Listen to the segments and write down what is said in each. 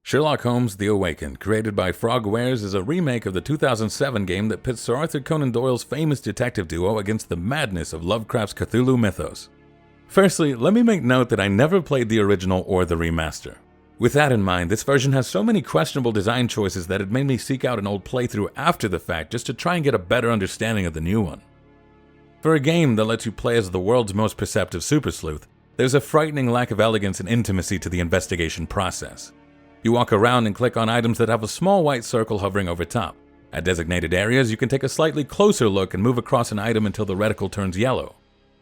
Sherlock Holmes: The Awakened, created by Frogwares, is a remake of the 2007 game that pits Sir Arthur Conan Doyle's famous detective duo against the madness of Lovecraft's Cthulhu mythos. Firstly, let me make note that I never played the original or the remaster. With that in mind, this version has so many questionable design choices that it made me seek out an old playthrough after the fact just to try and get a better understanding of the new one. For a game that lets you play as the world's most perceptive super sleuth, there's a frightening lack of elegance and intimacy to the investigation process. You walk around and click on items that have a small white circle hovering over top. At designated areas, you can take a slightly closer look and move across an item until the reticle turns yellow.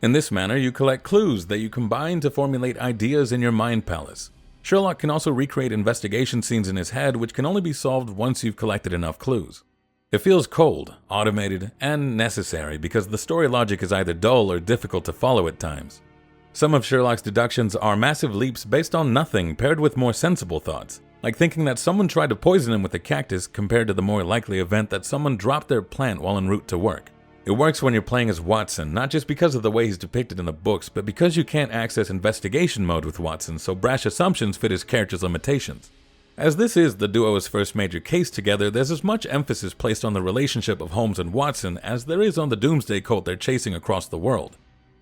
In this manner, you collect clues that you combine to formulate ideas in your mind palace. Sherlock can also recreate investigation scenes in his head, which can only be solved once you've collected enough clues. It feels cold, automated, and necessary because the story logic is either dull or difficult to follow at times. Some of Sherlock's deductions are massive leaps based on nothing paired with more sensible thoughts, like thinking that someone tried to poison him with a cactus compared to the more likely event that someone dropped their plant while en route to work. It works when you're playing as Watson, not just because of the way he's depicted in the books, but because you can't access investigation mode with Watson, so brash assumptions fit his character's limitations. As this is the duo's first major case together, there's as much emphasis placed on the relationship of Holmes and Watson as there is on the doomsday cult they're chasing across the world.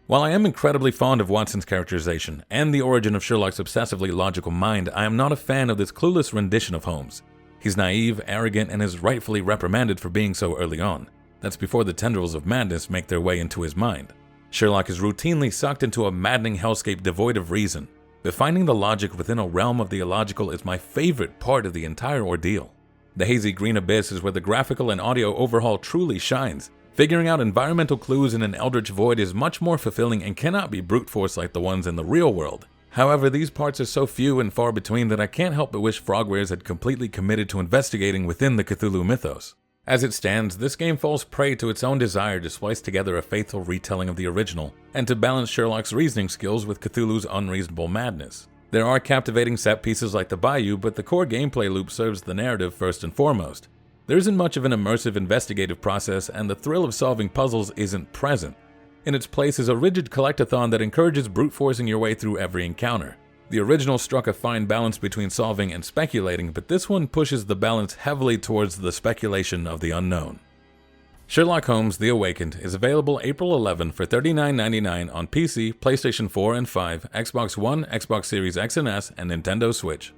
While I am incredibly fond of Watson's characterization and the origin of Sherlock's obsessively logical mind, I am not a fan of this clueless rendition of Holmes. He's naive, arrogant, and is rightfully reprimanded for being so early on. That's before the tendrils of madness make their way into his mind. Sherlock is routinely sucked into a maddening hellscape devoid of reason, but finding the logic within a realm of the illogical is my favorite part of the entire ordeal. The hazy green abyss is where the graphical and audio overhaul truly shines. Figuring out environmental clues in an eldritch void is much more fulfilling and cannot be brute force like the ones in the real world. However, these parts are so few and far between that I can't help but wish Frogwares had completely committed to investigating within the Cthulhu mythos. As it stands, this game falls prey to its own desire to splice together a faithful retelling of the original, and to balance Sherlock's reasoning skills with Cthulhu's unreasonable madness. There are captivating set pieces like the Bayou, but the core gameplay loop serves the narrative first and foremost. There isn't much of an immersive investigative process, and the thrill of solving puzzles isn't present. In its place is a rigid collectathon that encourages brute forcing your way through every encounter. The original struck a fine balance between solving and speculating, but this one pushes the balance heavily towards the speculation of the unknown. Sherlock Holmes: The Awakened is available April 11 for $39.99 on PC, PlayStation 4 and 5, Xbox One, Xbox Series X and S, and Nintendo Switch.